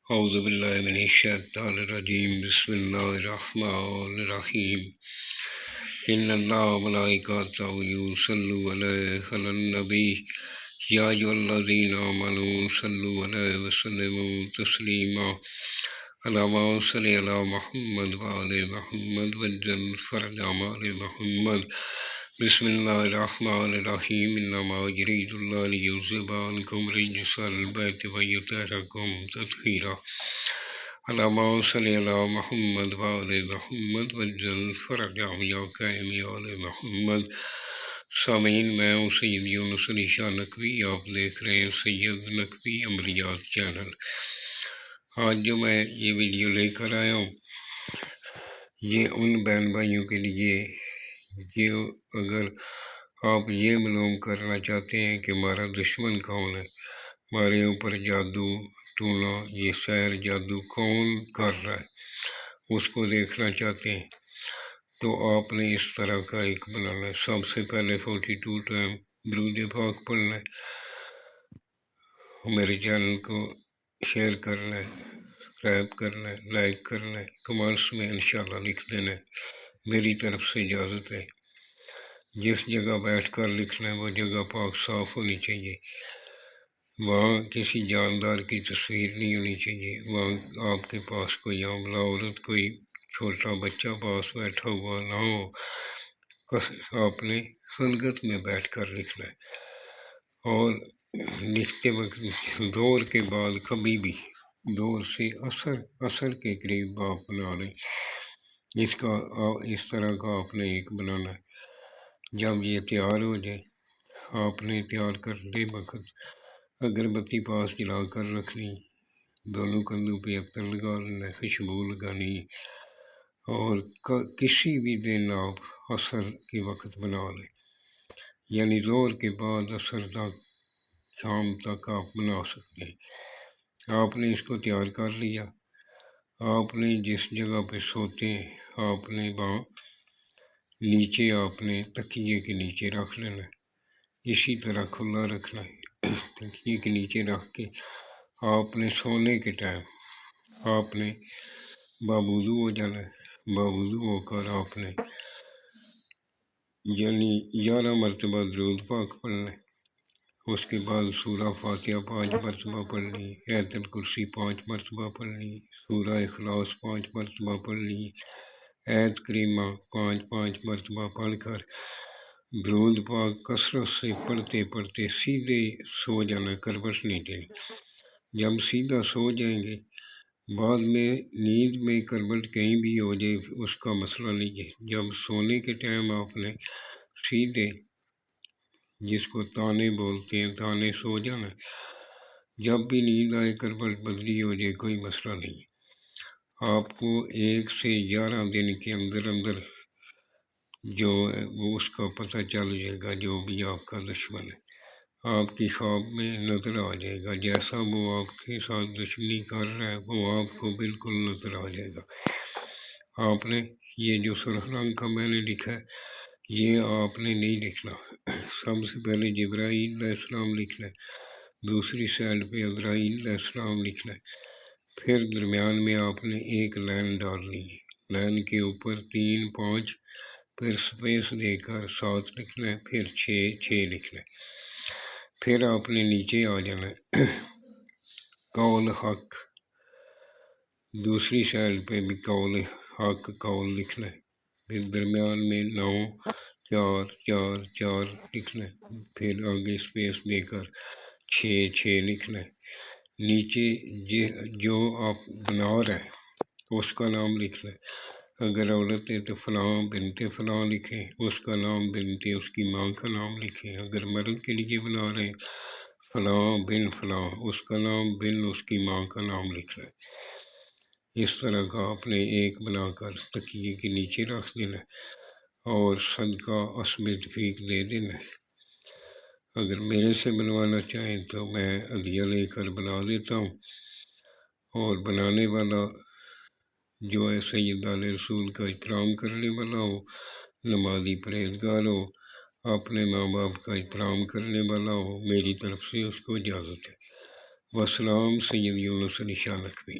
اعوذ باللہ من الشیطان الرجیم بسم اللہ الرحمن الرحیم ان اللہ و ملائکتہ یصلون علی النبی یا ایھا الذین آمنوا صلوا علیہ وسلموا تسلیما اللہم صل علی محمد وعلی محمد وعجل فرج آل محمد بسم اللہ الرحمن الرحیم انما یرید اللہ لیذھب عنکم رجس البیت ویطہرکم تطہیرا اللہم صل علی محمد وعلی محمد وعجل فرج آل محمد۔ سامعین، میں ہوں سید یونس علی شاہ نقوی، آپ دیکھ رہے ہیں سید نقوی عملیات چینل۔ آج جو میں یہ ویڈیو لے کر آیا ہوں یہ ان بہن بھائیوں کے لیے جو اگر آپ یہ معلوم کرنا چاہتے ہیں کہ ہمارا دشمن کون ہے، ہمارے اوپر جادو ٹونا یہ سحر جادو کون کر رہا ہے، اس کو دیکھنا چاہتے ہیں تو آپ نے اس طرح کا ایک بنانا ہے۔ سب سے پہلے 42 ٹائم درود پاک پڑھنا ہے، میرے چینل کو شیئر کرنا ہے، سبسکرائب کرنا ہے، لائک کرنا ہے، کمنٹس میں انشاءاللہ لکھ دینا ہے، میری طرف سے اجازت ہے۔ جس جگہ بیٹھ کر لکھنا ہے وہ جگہ پاک صاف ہونی چاہیے، وہاں کسی جاندار کی تصویر نہیں ہونی چاہیے، وہاں آپ کے پاس کوئی عاملہ عورت کوئی چھوٹا بچہ پاس بیٹھا ہوا نہ ہو، آپ نے خلوت میں بیٹھ کر لکھنا ہے۔ اور لکھتے وقت دور کے بعد کبھی بھی دور سے اثر کے قریب آپ بنا لیں، اس طرح کا آپ نے ایک بنانا ہے۔ جب یہ تیار ہو جائے آپ نے تیار کرتے وقت اگربتی پاس جلا کر رکھنی، دونوں کندھوں پہ عطر لگا لینا، خوشبو لگانی، اور کسی بھی دن آپ عصر کے وقت بنا لیں، یعنی ظہر کے بعد عصر تک شام تک آپ بنا سکتے ہیں۔ آپ نے اس کو تیار کر لیا، آپ نے جس جگہ پہ سوتے ہیں آپ نے وہاں نیچے آپ نے تکیے کے نیچے رکھ لینا ہے، اسی طرح کھلا رکھنا ہے، تکیے کے نیچے رکھ کے آپ نے سونے کے ٹائم آپ نے باوضو ہو جانا ہے، باوضو ہو کر آپ نے یعنی 11 مرتبہ درود پاک پڑھنا ہے، اس کے بعد سورہ فاتحہ 5 مرتبہ پڑھنی، آیت الکرسی 5 مرتبہ پڑھنی، سورہ اخلاص 5 مرتبہ پڑھنی، آیت کریمہ 5 مرتبہ پڑھ کر درود پاک کثرت سے پڑھتے پڑھتے سیدھے سو جانا، کروٹ نہیں دینی۔ جب سیدھا سو جائیں گے بعد میں نیند میں کروٹ کہیں بھی ہو جائے اس کا مسئلہ نہیں ہے، جب سونے کے ٹائم آپ نے سیدھے جس کو تانے بولتے ہیں تانے سو جانا، جب بھی نیند آئے کروٹ بدلی ہو جائے کوئی مسئلہ نہیں ہے۔ آپ کو 1 سے 11 دن کے اندر جو ہے وہ اس کا پتہ چل جائے گا، جو بھی آپ کا دشمن ہے آپ کی خواب میں نظر آ جائے گا، جیسا وہ آپ کے ساتھ دشمنی کر رہا ہے وہ آپ کو بالکل نظر آ جائے گا۔ آپ نے یہ جو سرخ رنگ کا میں نے لکھا ہے یہ آپ نے نہیں لکھنا، سب سے پہلے جبرائیل علیہ السلام لکھنا ہے، دوسری سائڈ پہ عزرائیل علیہ السلام لکھنا ہے، پھر درمیان میں آپ نے ایک لائن ڈالنی ہے، لائن کے اوپر 3 5 پھر سپیس دے کر 7 لکھنا ہے، پھر 6 لکھنا ہے، پھر آپ نے نیچے آ جانا ہے قول حق، دوسری سائڈ پہ بھی قول حق قول لکھنا ہے، پھر درمیان میں 9 4 4 4 لکھنا ہے، پھر آگے سپیس دے کر 6 لکھنا ہے، نیچے جو آپ بنا رہے ہیں اس کا نام لکھنا ہے، اگر عورت ہے تو فلاں بنت فلاں لکھیں، اس کا نام بنت اس کی ماں کا نام لکھیں، اگر مرد کے لیے بنا رہے ہیں فلاں بن فلاں، اس کا نام بن اس کی ماں کا نام لکھنا ہے۔ اس طرح کا آپ نے ایک بنا کر تکیے کے نیچے رکھ دینا اور صدقہ اسم تفیق دے دینا ہے۔ اگر میرے سے بنوانا چاہیں تو میں عدیہ لے کر بنا دیتا ہوں، اور بنانے والا جو ہے سید علیہ رسول کا احترام کرنے والا ہو، نمازی پرہیزگار ہو، اپنے ماں باپ کا احترام کرنے والا ہو، میری طرف سے اس کو اجازت ہے۔ وسلام سید یونس علی شاہ لکھوی۔